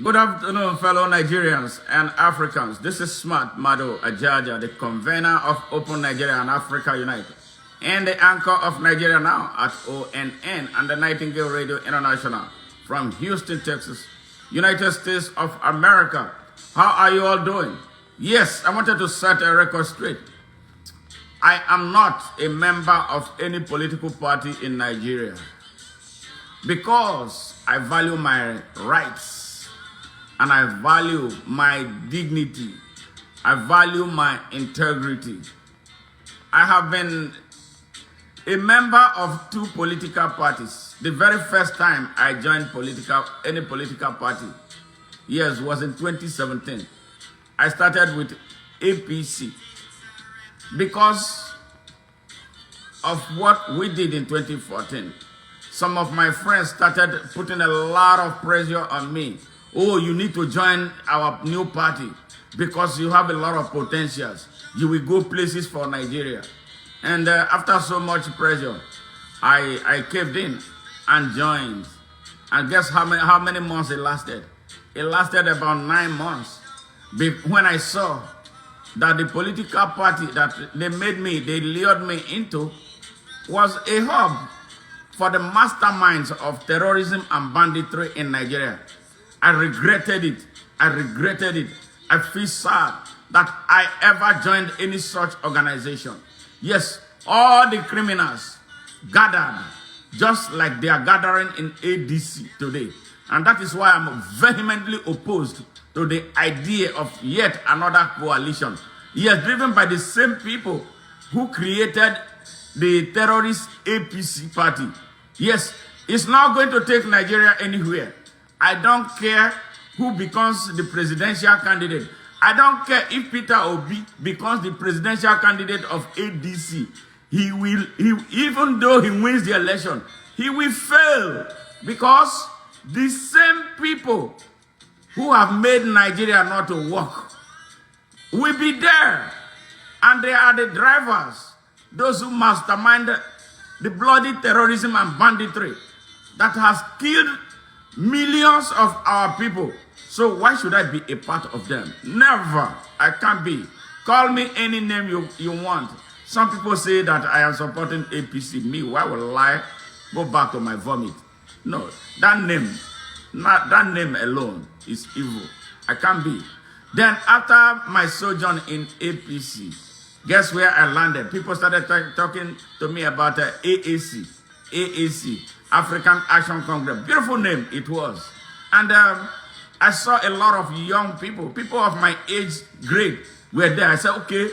Good afternoon, fellow Nigerians and Africans. This is Smart Mado Ajaja, the convener of Open Nigeria and Africa United, and the anchor of Nigeria Now at ONN and the Nightingale Radio International from Houston, Texas, United States of America. How are you all doing? Yes, I wanted to set a record straight. I am not a member of any political party in Nigeria because I value my rights. And I value my dignity. I value my integrity. I have been a member of 2 political parties. The very first time I joined any political party, yes, was in 2017. I started with APC because of what we did in 2014. Some of my friends started putting a lot of pressure on me. Oh, you need to join our new party because you have a lot of potentials. You will go places for Nigeria. And after so much pressure, I caved in and joined. And guess how many months it lasted? It lasted about 9 months. When I saw that the political party that they lured me into was a hub for the masterminds of terrorism and banditry in Nigeria. I regretted it. I feel sad that I ever joined any such organization. Yes, all the criminals gathered just like they are gathering in ADC today. And that is why I'm vehemently opposed to the idea of yet another coalition. Yes, driven by the same people who created the terrorist APC party. Yes, it's not going to take Nigeria anywhere. I don't care who becomes the presidential candidate. I don't care if Peter Obi becomes the presidential candidate of ADC. Even though he wins the election, he will fail because the same people who have made Nigeria not to work will be there. And they are the drivers, those who mastermind the bloody terrorism and banditry that has killed millions of our people. So why should I be a part of them? Never. I can't be. Call me any name you want. Some people say that I am supporting APC. Me, why will I go back to my vomit? No, that name alone is evil. I can't be. Then after my sojourn in APC, guess where I landed? People started talking to me about AAC. AAC. African Action Congress. Beautiful name it was. And I saw a lot of young people of my age grade were there. I said, okay,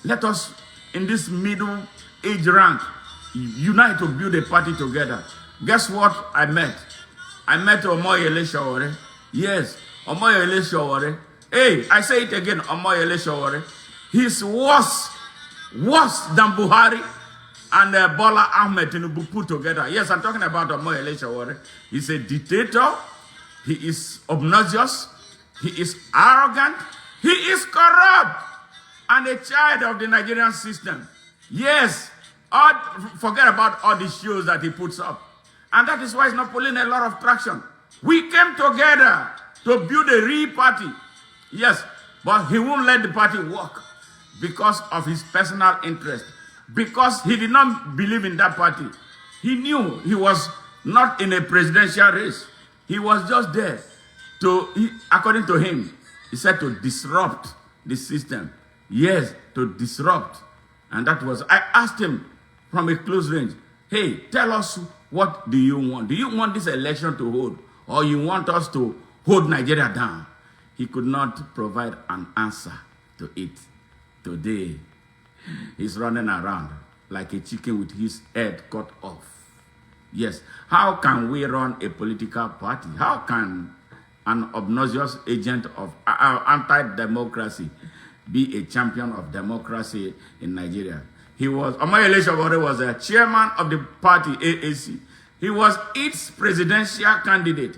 let us, in this middle age rank, unite to build a party together. Guess what I met? I met Omoyele Sowore. Yes, Omoyele Sowore. Hey, I say it again, Omoyele Sowore. He's worse than Buhari and Bola Ahmed Tinubu put together. Yes, I'm talking about Omoyele Sowore. He's a dictator. He is obnoxious. He is arrogant. He is corrupt. And a child of the Nigerian system. Yes, forget about all the shows that he puts up. And that is why he's not pulling a lot of traction. We came together to build a real party. Yes, but he won't let the party work because of his personal interest. Because he did not believe in that party. He knew he was not in a presidential race. He was just there according to him, he said to disrupt the system. Yes, to disrupt. And that was, I asked him from a close range, hey, tell us, what do you want? Do you want this election to hold? Or you want us to hold Nigeria down? He could not provide an answer to it. Today, he's running around like a chicken with his head cut off. Yes. How can we run a political party? How can an obnoxious agent of anti-democracy be a champion of democracy in Nigeria? Omoyele Sowore was a chairman of the party AAC. He was its presidential candidate.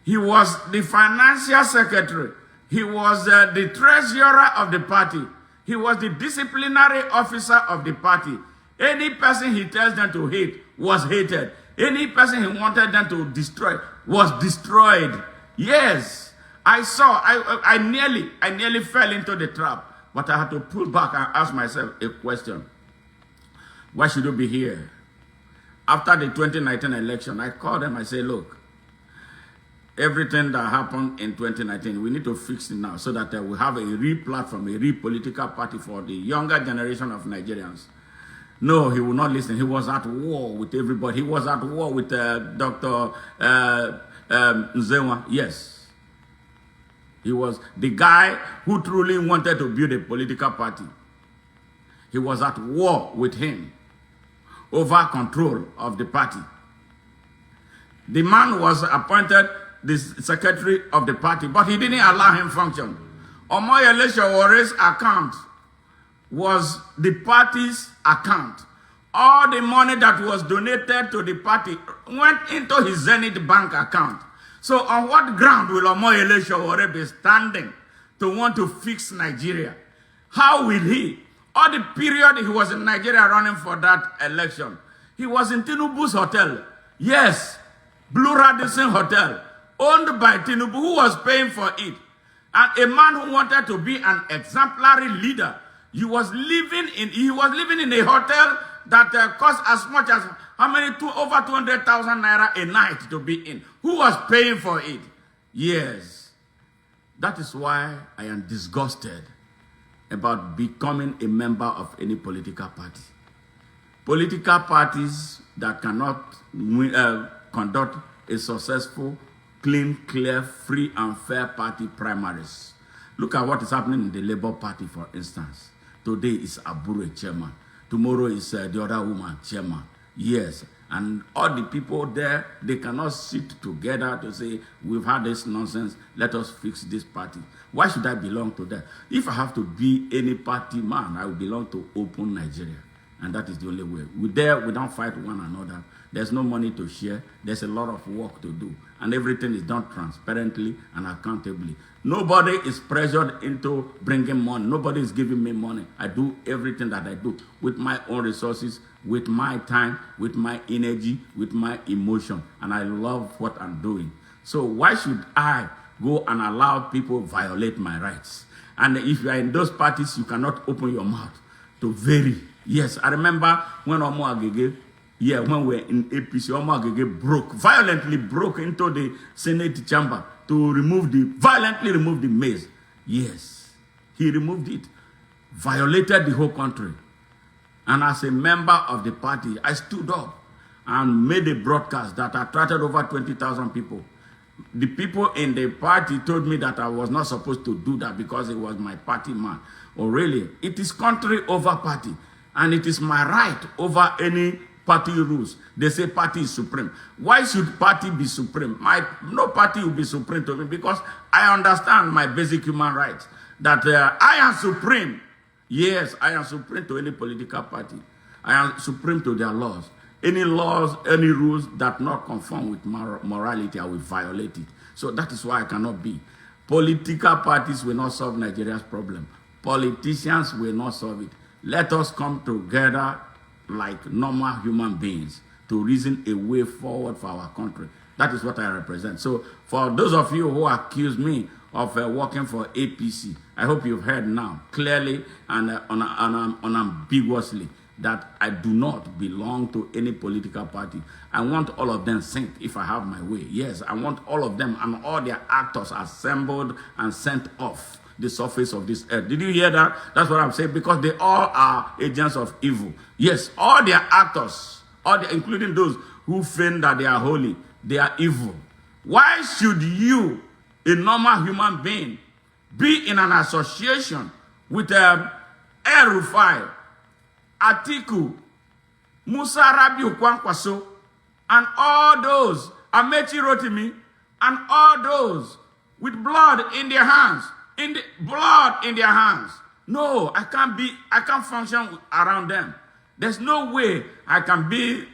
He was the financial secretary. He was the treasurer of the party. He was the disciplinary officer of the party. Any person he tells them to hate was hated. Any person he wanted them to destroy was destroyed. Yes. I nearly fell into the trap, but I had to pull back and ask myself a question. Why should you be here? After the 2019 election, I called them, I said, look, everything that happened in 2019, we need to fix it now so that we have a real platform, a real political party for the younger generation of Nigerians. No, he would not listen. He was at war with everybody. He was at war with Dr. Nzewa. Yes. He was the guy who truly wanted to build a political party. He was at war with him over control of the party. The man was appointed the secretary of the party, but he didn't allow him function. Omoyele Showore's account was the party's account. All the money that was donated to the party went into his Zenith Bank account. So on what ground will Omoyele Showore be standing to want to fix Nigeria? How will he? All the period he was in Nigeria running for that election, he was in Tinubu's hotel. Yes, Blue Radisson Hotel, owned by Tinubu, who was paying for it. And a man who wanted to be an exemplary leader, he was living in a hotel that cost as much as over 200,000 naira a night to be in. Who was paying for it? Yes. That is why I am disgusted about becoming a member of any political party. Political parties that cannot conduct a successful, clean, clear, free and fair party primaries. Look at what is happening in the Labour Party, for instance. Today is Abure chairman. Tomorrow is the other woman chairman. Yes. And all the people there, they cannot sit together to say, we've had this nonsense, let us fix this party. Why should I belong to that? If I have to be any party man, I will belong to Open Nigeria. And that is the only way. We don't fight one another. There's no money to share. There's a lot of work to do. And everything is done transparently and accountably. Nobody is pressured into bringing money. Nobody is giving me money. I do everything that I do with my own resources, with my time, with my energy, with my emotion. And I love what I'm doing. So why should I go and allow people violate my rights? And if you are in those parties, you cannot open your mouth to vary. Yes, I remember when Omo Agege, when we were in APC, Omo Agege violently broke into the Senate chamber to violently remove the maize. Yes, he removed it, violated the whole country. And as a member of the party, I stood up and made a broadcast that attracted over 20,000 people. The people in the party told me that I was not supposed to do that because it was my party man. Oh, really? It is country over party. And it is my right over any party rules. They say party is supreme. Why should party be supreme? No party will be supreme to me because I understand my basic human rights. That I am supreme. Yes, I am supreme to any political party. I am supreme to their laws. Any laws, any rules that not conform with morality, I will violate it. So that is why I cannot be. Political parties will not solve Nigeria's problem. Politicians will not solve it. Let us come together like normal human beings to reason a way forward for our country. That is what I represent. So for those of you who accuse me of working for APC, I hope you've heard now clearly and unambiguously that I do not belong to any political party. I want all of them sent if I have my way. Yes, I want all of them and all their actors assembled and sent off the surface of this earth. Did you hear that? That's what I'm saying, because they all are agents of evil. Yes, all their actors, including those who feign that they are holy, they are evil. Why should you, a normal human being, be in an association with El-Rufai, Atiku, Musa Rabiu Kwankwaso, and all those, Amechi Rotimi, and all those with blood in their hands? Blood in their hands. No, I can't function around them. There's no way I can be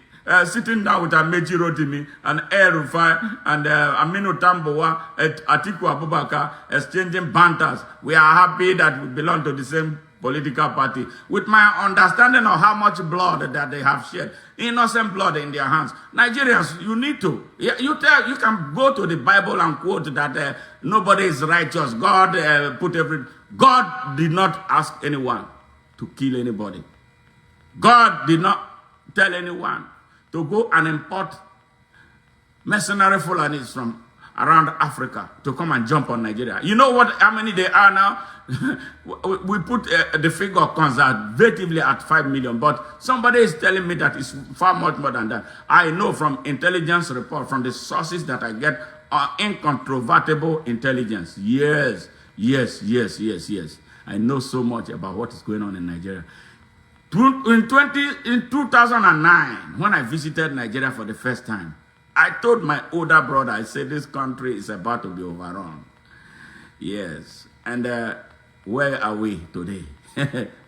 sitting down with Amechi Rotimi and El-Rufai and Aminu Tambowa, Atiku Abubakar, exchanging banters. We are happy that we belong to the same political party with my understanding of how much blood that they have shed, innocent blood in their hands. Nigerians, you need to. You can go to the Bible and quote that nobody is righteous. God God did not ask anyone to kill anybody. God did not tell anyone to go and import mercenary Fulanis from around Africa to come and jump on Nigeria. You know how many they are now? We put the figure conservatively at 5 million, but somebody is telling me that it's far much more than that. I know from intelligence report, from the sources that I get, are incontrovertible intelligence. Yes. I know so much about what is going on in Nigeria. In 2009, when I visited Nigeria for the first time, I told my older brother, I said, this country is about to be overrun. Yes. And where are we today?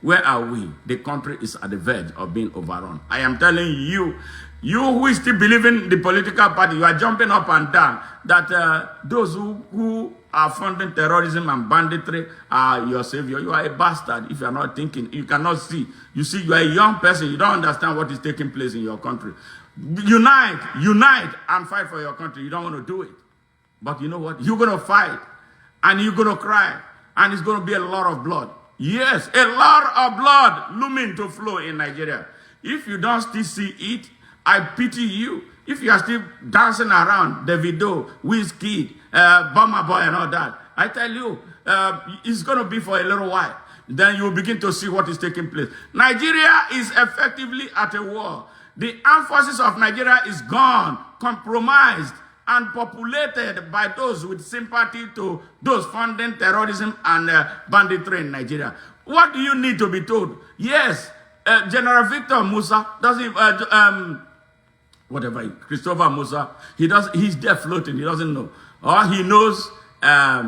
Where are we? The country is at the verge of being overrun. I am telling you, you who still believe in the political party, you are jumping up and down, that those who are funding terrorism and banditry are your savior. You are a bastard if you are not thinking. You cannot see. You see, you are a young person. You don't understand what is taking place in your country. Unite and fight for your country. You don't want to do it. But you know what? You're going to fight and you're going to cry and it's going to be a lot of blood. Yes, a lot of blood looming to flow in Nigeria. If you don't still see it, I pity you. If you are still dancing around Davido, Wizkid, Burna Boy and all that, I tell you, it's going to be for a little while. Then you'll begin to see what is taking place. Nigeria is effectively at a war. The armed forces of Nigeria is gone, compromised, and populated by those with sympathy to those funding terrorism and banditry in Nigeria. What do you need to be told? Yes, General Victor Musa doesn't, Christopher Musa, he's there floating, he doesn't know. Or he knows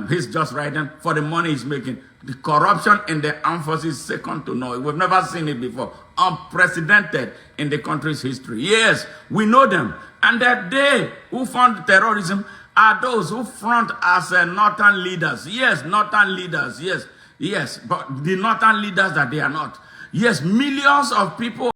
he's just writing for the money he's making. The corruption in the armed forces is second to none. We've never seen it before. Unprecedented in the country's history. Yes, we know them. And that they who fund terrorism are those who front as northern leaders. Yes, northern leaders. Yes. But the northern leaders that they are not. Yes, millions of people